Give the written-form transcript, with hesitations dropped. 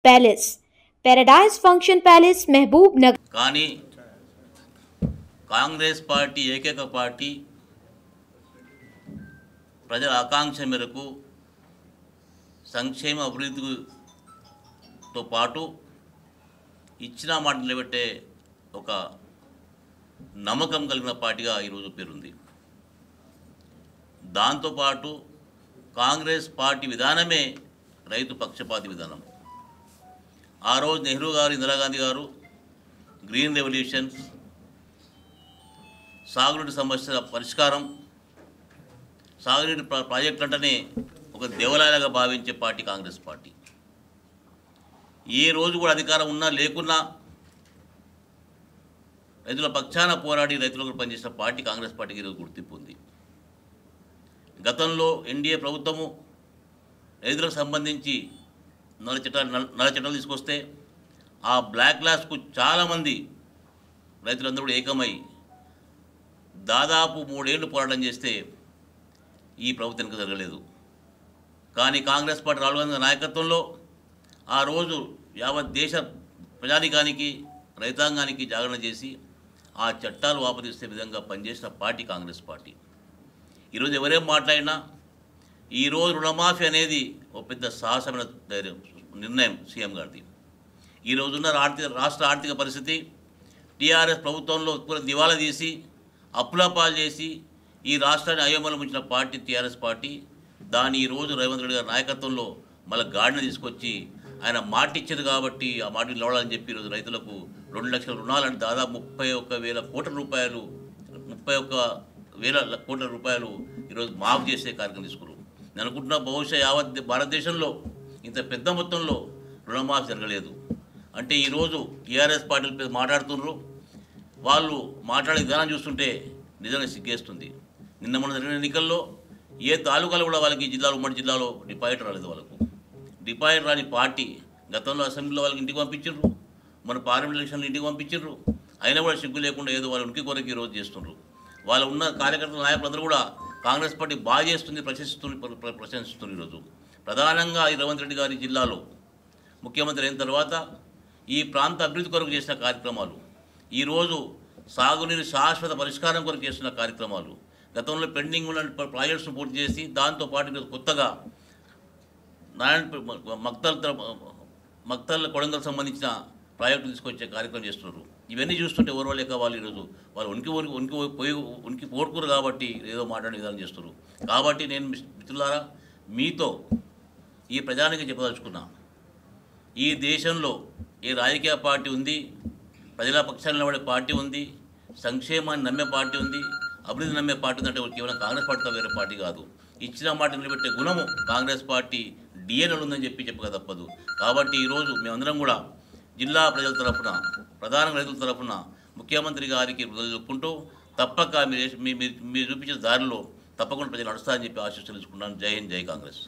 Palace, paradise function palace, महबूब नगर। కానీ Congress party ఏకైక party ప్రజల ఆకాంక్ష మేరకు సంక్షేమ అభివృద్ధితో పాటు ఇచ్చిన మాట నిలబెట్టే ఒక నమ్మకం కలిగిన పార్టీగా ఈరోజు పేరుంది. దాంతోపాటు కాంగ్రెస్ పార్టీ విధానమే రైతు పక్షపాతి విధానం. ఆ రోజు నెహ్రూ గారు, ఇందిరాగాంధీ గారు గ్రీన్ రెవల్యూషన్, సాగునీటి సమస్యల పరిష్కారం, సాగునీటి ప్రాజెక్టులు అంటేనే ఒక దేవాలయాలుగా భావించే పార్టీ కాంగ్రెస్ పార్టీ. ఏ రోజు కూడా అధికారం ఉన్నా లేకున్నా రైతుల పక్షాన పోరాడి రైతులకు పనిచేసిన పార్టీ కాంగ్రెస్ పార్టీకి ఈరోజు గుర్తింపు ఉంది. గతంలో ఎన్డీఏ ప్రభుత్వము రైతులకు సంబంధించి నల్ల చట్టాలు తీసుకొస్తే ఆ బ్లాక్ లాస్కు చాలామంది రైతులందరూ కూడా ఏకమై దాదాపు 3 ఏళ్ళు పోరాటం చేస్తే ఈ ప్రభుత్వం ఇంకా జరగలేదు. కానీ కాంగ్రెస్ పార్టీ రాహుల్ గాంధీ నాయకత్వంలో ఆ రోజు యావత్ దేశ ప్రజానికానికి, రైతాంగానికి జాగరణ చేసి ఆ చట్టాలు వాపదిస్తే విధంగా పనిచేసిన పార్టీ కాంగ్రెస్ పార్టీ. ఈరోజు ఎవరేం మాట్లాడినా ఈరోజు రుణమాఫీ అనేది ఒక పెద్ద సాహసమైన నిర్ణయం సీఎం గారిది. ఈరోజున్న రాష్ట్ర ఆర్థిక పరిస్థితి టీఆర్ఎస్ ప్రభుత్వంలో పూర్తి దివాలా తీసి అప్పులపాలు చేసి ఈ రాష్ట్రాన్ని అయోమయం ఉంచిన పార్టీ టీఆర్ఎస్ పార్టీ. దాన్ని ఈరోజు రేవంత్ రెడ్డి గారి నాయకత్వంలో మళ్ళీ గాడిని తీసుకొచ్చి ఆయన మాట ఇచ్చారు కాబట్టి ఆ మాట నిలవాలని చెప్పి ఈరోజు రైతులకు 2 లక్షల రుణాలని దాదాపు 31,000 కోట్ల రూపాయలు 31,000 కోట్ల రూపాయలు ఈరోజు మాఫ్ చేసే కార్యక్రమం తీసుకున్నారు. నేను అనుకుంటున్నా బహుశా యావత్ భారతదేశంలో ఇంత పెద్ద మొత్తంలో రుణమాఫీ జరగలేదు. అంటే ఈరోజు టీఆర్ఎస్ పార్టీలు మాట్లాడుతున్నారు. వాళ్ళు మాట్లాడే విధానం చూస్తుంటే నిజంగా సిగ్గేస్తుంది. నిన్న మొన్న జరిగిన ఎన్నికల్లో ఏ తాలూకాలు కూడా వాళ్ళకి జిల్లాలో, ఉమ్మడి జిల్లాలో డిపాజిట్ రాలేదు. వాళ్ళకు డిపాజిట్ రాని పార్టీ గతంలో అసెంబ్లీలో వాళ్ళకి ఇంటికి పంపించారు, మన పార్లమెంట్ ఎలక్షన్లో ఇంటికి పంపించారు. అయినా కూడా సిగ్గు లేకుండా ఏదో వాళ్ళ ఉనికి కొరకు ఈరోజు చేస్తున్నారు. వాళ్ళు ఉన్న కార్యకర్తల నాయకులందరూ కూడా కాంగ్రెస్ పార్టీ బాగా చేస్తుంది, ప్రశంసిస్తుంది. ఈరోజు ప్రధానంగా ఈ రేవంత్ రెడ్డి గారి జిల్లాలో ముఖ్యమంత్రి అయిన తర్వాత ఈ ప్రాంత అభివృద్ధి కొరకు చేసిన కార్యక్రమాలు, ఈరోజు సాగునీరు శాశ్వత పరిష్కారం కొరకు చేస్తున్న కార్యక్రమాలు, గతంలో పెండింగ్ ఉన్న ప్రాజెక్ట్స్ను పూర్తి చేసి దాంతోపాటు ఈరోజు కొత్తగా మక్తల్ కొడంగల్ సంబంధించిన ప్రాజెక్టులు తీసుకొచ్చే కార్యక్రమం చేస్తున్నారు. ఇవన్నీ చూస్తుంటే ఎవరో లేక వాళ్ళు ఈరోజు వాళ్ళు ఉనికి పోడుకురు కాబట్టి ఏదో మాట్లాడే విధానం చేస్తున్నారు. కాబట్టి నేను మిత్రులారా మీతో ఈ ప్రజానికి చెప్పదలుచుకున్నా, ఈ దేశంలో ఏ రాజకీయ పార్టీ ఉంది, ప్రజల పక్షాన్ని నిలబడే పార్టీ ఉంది, సంక్షేమాన్ని నమ్మే పార్టీ ఉంది, అభివృద్ధి నమ్మే పార్టీ ఉందంటే కేవలం కాంగ్రెస్ పార్టీతో వేరే పార్టీ కాదు. ఇచ్చిన మాట నిలబెట్టే గుణము కాంగ్రెస్ పార్టీ డిఎన్ఎల్ ఉందని చెప్పక తప్పదు. కాబట్టి ఈరోజు మేమందరం కూడా జిల్లా ప్రజల తరఫున, ప్రధాన రైతుల తరఫున ముఖ్యమంత్రి గారికి చెప్పుకుంటూ తప్పక మీరు చూపించిన దారిలో తప్పకుండా ప్రజలు నడుస్తారని చెప్పి ఆశీస్సులు తెలుసుకున్నాను. జై హింద్, జై కాంగ్రెస్.